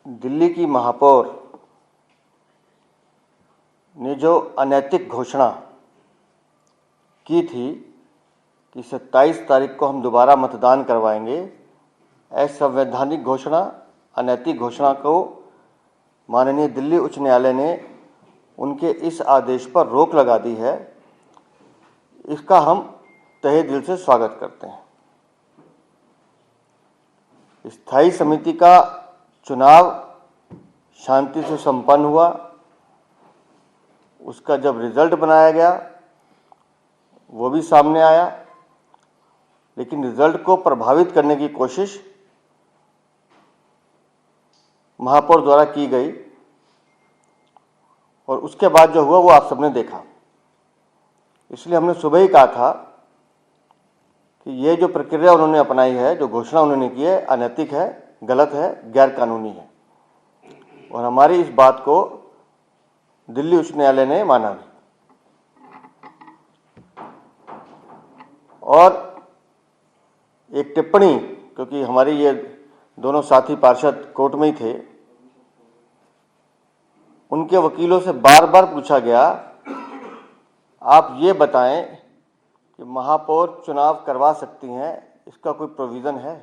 दिल्ली की महापौर ने जो अनैतिक घोषणा की थी कि 27 तारीख को हम दोबारा मतदान करवाएंगे, असंवैधानिक घोषणा, अनैतिक घोषणा को माननीय दिल्ली उच्च न्यायालय ने उनके इस आदेश पर रोक लगा दी है। इसका हम तहे दिल से स्वागत करते हैं। स्थायी समिति का चुनाव शांति से संपन्न हुआ। उसका जब रिजल्ट बनाया गया वो भी सामने आया, लेकिन रिजल्ट को प्रभावित करने की कोशिश महापौर द्वारा की गई और उसके बाद जो हुआ वो आप सबने देखा। इसलिए हमने सुबह ही कहा था कि ये जो प्रक्रिया उन्होंने अपनाई है, जो घोषणा उन्होंने की है, अनैतिक है, गलत है, गैर कानूनी है और हमारी इस बात को दिल्ली उच्च न्यायालय ने माना भी। और एक टिप्पणी, क्योंकि हमारी ये दोनों साथी पार्षद कोर्ट में ही थे, उनके वकीलों से बार बार पूछा गया, आप ये बताएं कि महापौर चुनाव करवा सकती हैं, इसका कोई प्रोविज़न है?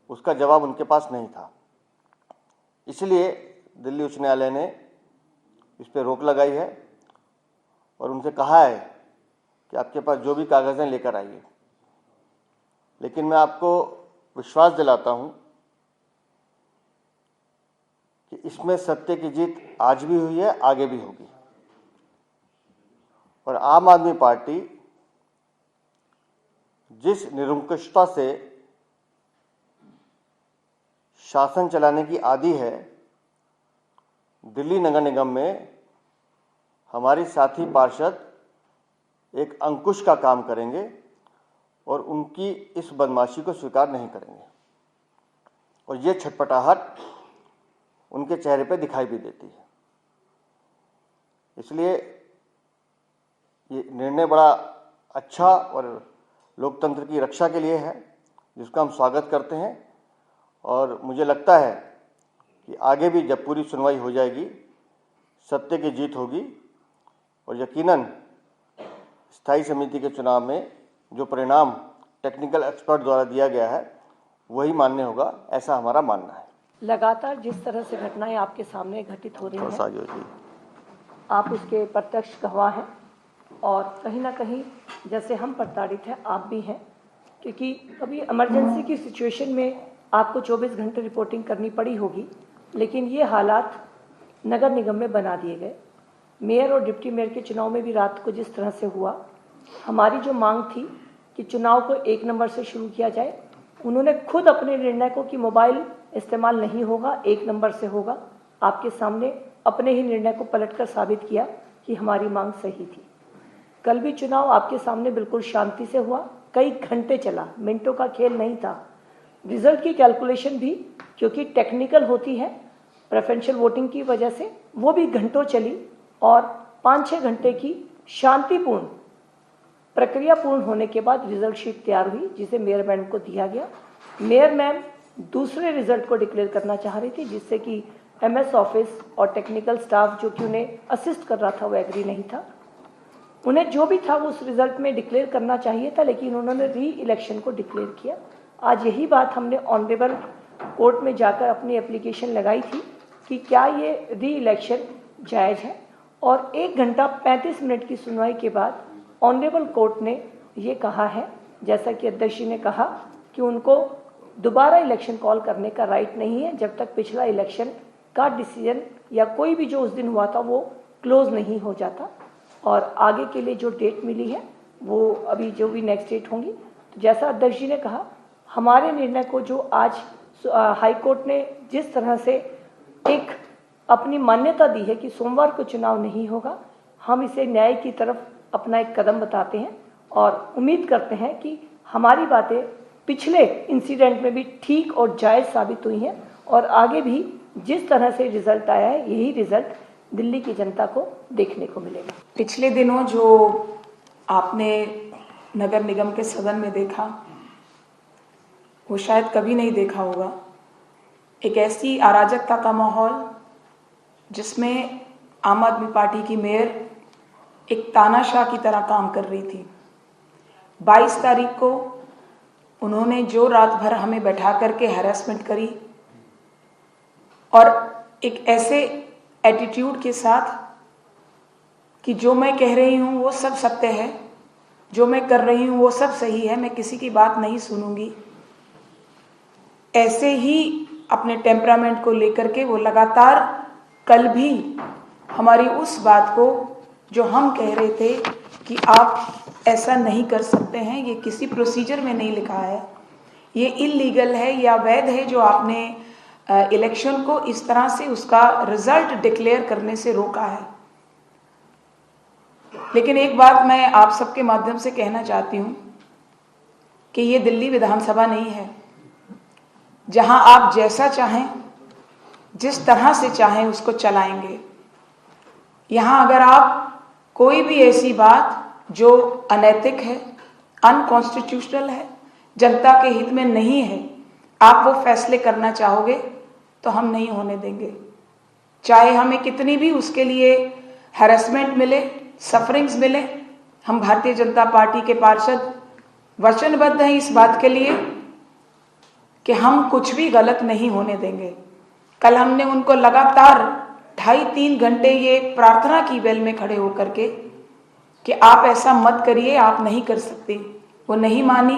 उसका जवाब उनके पास नहीं था। इसलिए दिल्ली उच्च न्यायालय ने इस पर रोक लगाई है और उनसे कहा है कि आपके पास जो भी कागज़ हैं लेकर आइए। लेकिन मैं आपको विश्वास दिलाता हूं कि इसमें सत्य की जीत आज भी हुई है, आगे भी होगी। और आम आदमी पार्टी जिस निरंकुशता से शासन चलाने की आदी है, दिल्ली नगर निगम में हमारी साथी पार्षद एक अंकुश का काम करेंगे और उनकी इस बदमाशी को स्वीकार नहीं करेंगे। और ये छटपटाहट उनके चेहरे पे दिखाई भी देती है। इसलिए ये निर्णय बड़ा अच्छा और लोकतंत्र की रक्षा के लिए है, जिसका हम स्वागत करते हैं। और मुझे लगता है कि आगे भी जब पूरी सुनवाई हो जाएगी, सत्य की जीत होगी और यकीनन स्थायी समिति के चुनाव में जो परिणाम टेक्निकल एक्सपर्ट द्वारा दिया गया है वही मान्य होगा, ऐसा हमारा मानना है। लगातार जिस तरह से घटनाएं आपके सामने घटित हो रही हैं, आप उसके प्रत्यक्ष गवाह हैं और कहीं ना कहीं जैसे हम प्रताड़ित हैं, आप भी हैं, क्योंकि कभी इमरजेंसी की सिचुएशन में आपको 24 घंटे रिपोर्टिंग करनी पड़ी होगी, लेकिन ये हालात नगर निगम में बना दिए गए। मेयर और डिप्टी मेयर के चुनाव में भी रात को जिस तरह से हुआ, हमारी जो मांग थी कि चुनाव को 1 नंबर से शुरू किया जाए, उन्होंने खुद अपने निर्णय को कि मोबाइल इस्तेमाल नहीं होगा, 1 नंबर से होगा, आपके सामने अपने ही निर्णय को पलटकर साबित किया कि हमारी मांग सही थी। कल भी चुनाव आपके सामने बिल्कुल शांति से हुआ, कई घंटे चला, मिनटों का खेल नहीं था। रिजल्ट की कैलकुलेशन भी क्योंकि टेक्निकल होती है, प्रेफरेंशियल वोटिंग की वजह से वो भी घंटों चली और 5-6 घंटे की शांतिपूर्ण प्रक्रिया पूर्ण होने के बाद रिजल्ट शीट तैयार हुई, जिसे मेयर मैम को दिया गया। मेयर मैम दूसरे रिजल्ट को डिक्लेयर करना चाह रही थी, जिससे कि एमएस ऑफिस और टेक्निकल स्टाफ जो कि उन्हें असिस्ट कर रहा था वो एग्री नहीं था। उन्हें जो भी था वो उस रिजल्ट में डिक्लेयर करना चाहिए था, लेकिन उन्होंने री इलेक्शन को डिक्लेयर किया। आज यही बात हमने ऑनरेबल कोर्ट में जाकर अपनी एप्लीकेशन लगाई थी कि क्या ये री इलेक्शन जायज़ है, और 1 घंटा 35 मिनट की सुनवाई के बाद ऑनरेबल कोर्ट ने ये कहा है, जैसा कि अध्यक्ष जी ने कहा, कि उनको दोबारा इलेक्शन कॉल करने का राइट नहीं है जब तक पिछला इलेक्शन का डिसीजन या कोई भी जो उस दिन हुआ था वो क्लोज नहीं हो जाता। और आगे के लिए जो डेट मिली है वो अभी जो भी नेक्स्ट डेट होंगी, तो जैसा अध्यक्ष जी ने कहा, हमारे निर्णय को जो आज हाई कोर्ट ने जिस तरह से एक अपनी मान्यता दी है कि सोमवार को चुनाव नहीं होगा, हम इसे न्याय की तरफ अपना एक कदम बताते हैं और उम्मीद करते हैं कि हमारी बातें पिछले इंसिडेंट में भी ठीक और जायज़ साबित हुई हैं और आगे भी जिस तरह से रिजल्ट आया है, यही रिजल्ट दिल्ली की जनता को देखने को मिलेगा। पिछले दिनों जो आपने नगर निगम के सदन में देखा, वो शायद कभी नहीं देखा होगा। एक ऐसी अराजकता का माहौल जिसमें आम आदमी पार्टी की मेयर एक तानाशाह की तरह काम कर रही थी। 22 तारीख को उन्होंने जो रात भर हमें बैठा करके हैरेसमेंट करी और एक ऐसे एटीट्यूड के साथ कि जो मैं कह रही हूँ वो सब सत्य है, जो मैं कर रही हूँ वो सब सही है, मैं किसी की बात नहीं सुनूंगी, ऐसे ही अपने टेम्परामेंट को लेकर के वो लगातार कल भी हमारी उस बात को जो हम कह रहे थे कि आप ऐसा नहीं कर सकते हैं, ये किसी प्रोसीजर में नहीं लिखा है, ये इलीगल है या अवैध है जो आपने इलेक्शन को इस तरह से उसका रिजल्ट डिक्लेयर करने से रोका है। लेकिन एक बात मैं आप सबके माध्यम से कहना चाहती हूं कि ये दिल्ली विधानसभा नहीं है जहां आप जैसा चाहें जिस तरह से चाहें उसको चलाएंगे। यहां अगर आप कोई भी ऐसी बात जो अनैतिक है, अनकॉन्स्टिट्यूशनल है, जनता के हित में नहीं है, आप वो फैसले करना चाहोगे तो हम नहीं होने देंगे। चाहे हमें कितनी भी उसके लिए हैरेसमेंट मिले, सफरिंग्स मिले, हम भारतीय जनता पार्टी के पार्षद वचनबद्ध हैं इस बात के लिए कि हम कुछ भी गलत नहीं होने देंगे। कल हमने उनको लगातार 2.5-3 घंटे ये प्रार्थना की बेल में खड़े होकर के कि आप ऐसा मत करिए, आप नहीं कर सकते। वो नहीं मानी।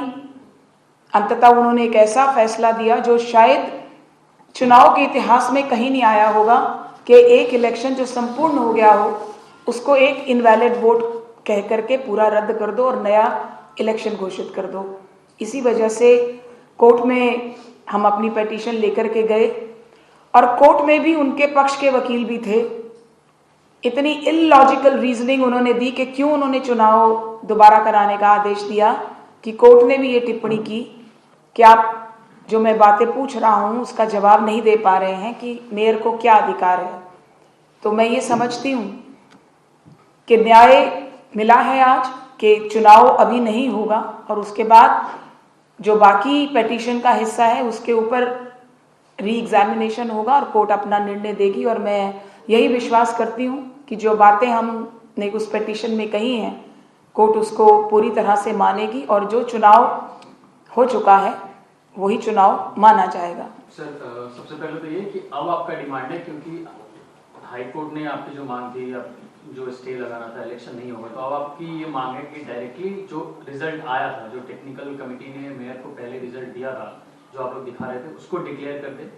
अंततः उन्होंने एक ऐसा फैसला दिया जो शायद चुनाव के इतिहास में कहीं नहीं आया होगा कि एक इलेक्शन जो संपूर्ण हो गया हो उसको एक इनवैलिड वोट कह करके पूरा रद्द कर दो और नया इलेक्शन घोषित कर दो। इसी वजह से कोर्ट में हम अपनी पिटीशन लेकर के गए और कोर्ट में भी उनके पक्ष के वकील भी थे। इतनी इलॉजिकल रीजनिंग उन्होंने दी कि क्यों उन्होंने चुनाव दोबारा कराने का आदेश दिया कि कोर्ट ने भी ये टिप्पणी की कि आप जो मैं बातें पूछ रहा हूं उसका जवाब नहीं दे पा रहे हैं कि मेयर को क्या अधिकार है। तो मैं ये समझती हूं कि न्याय मिला है आज कि चुनाव अभी नहीं होगा और उसके बाद जो बाकी पिटीशन का हिस्सा है उसके ऊपर री एग्जामिनेशन होगा और कोर्ट अपना निर्णय देगी। और मैं यही विश्वास करती हूँ कि जो बातें हमने उस पिटीशन में कही हैं कोर्ट उसको पूरी तरह से मानेगी और जो चुनाव हो चुका है वही चुनाव माना जाएगा। सर सबसे पहले तो ये कि अब आपका डिमांड है, क्योंकि हाई कोर्ट ने आपकी जो मांग थी, अब जो स्टे लगाना था, इलेक्शन नहीं होगा, तो अब आपकी ये मांग है कि डायरेक्टली जो रिजल्ट आया था, जो टेक्निकल कमेटी ने मेयर को पहले रिजल्ट दिया था जो आप लोग दिखा रहे थे, उसको डिक्लेयर कर दे,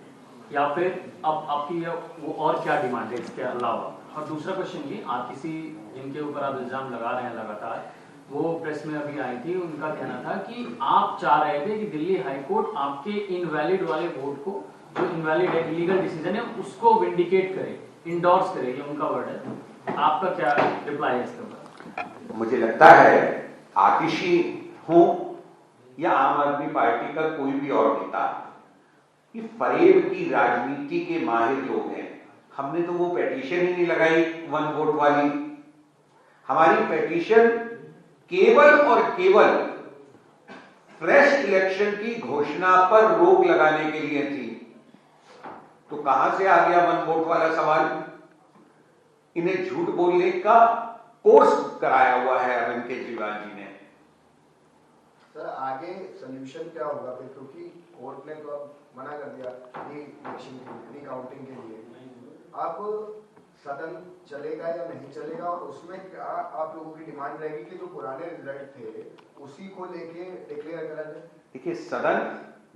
या फिर अब आपकी वो और क्या डिमांड है इसके अलावा। और दूसरा क्वेश्चन ये, आप किसी जिनके ऊपर आप इल्जाम लगा रहे हैं लगातार, वो प्रेस में अभी आई थी, उनका कहना था कि आप चाह रहे थे कि दिल्ली हाई कोर्ट आपके इनवैलिड वाले वोट को, जो इनवैलिड है, इलीगल डिसीजन है, उसको विंडिकेट करे, इंडोर्स करे, ये उनका वर्ड है। आपका क्या रिप्लाई है इसके ऊपर? मुझे लगता है आतिशी हो या आम आदमी पार्टी का कोई भी और नेता, ये फरेब की राजनीति के माहिर लोग हैं। हमने तो वो पिटीशन ही नहीं लगाई 1 वोट वाली। हमारी पिटीशन केवल और केवल फ्रेश इलेक्शन की घोषणा पर रोक लगाने के लिए थी। तो कहां से आ गया 1 वोट वाला सवाल? इन्हें झूठ बोलने का कोर्स कराया हुआ है अरविंद केजरीवाल जी ने। सर आगे सोल्यूशन क्या होगा फिर, क्योंकि कोर्ट ने तो अब मना कर दिया री काउंटिंग के लिए। अब सदन चलेगा या नहीं चलेगा, और उसमें क्या आप लोगों की डिमांड रहेगी कि जो पुराने रिजल्ट थे उसी को लेके डिक्लेयर करा जाए? देखिए, सदन,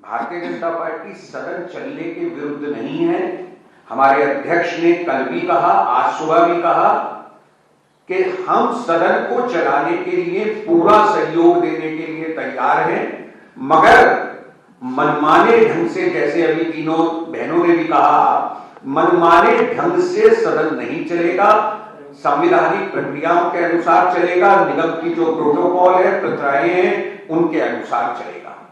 भारतीय जनता पार्टी सदन चलने के विरुद्ध नहीं है। हमारे अध्यक्ष ने कल भी कहा, आज सुबह भी कहा कि हम सदन को चलाने के लिए पूरा सहयोग देने के लिए तैयार हैं, मगर मनमाने ढंग से, जैसे अभी तीनों बहनों ने भी कहा, मनमाने ढंग से सदन नहीं चलेगा। संवैधानिक प्रक्रियाओं के अनुसार चलेगा, निगम की जो प्रोटोकॉल है, प्रथाएं हैं, उनके अनुसार चलेगा।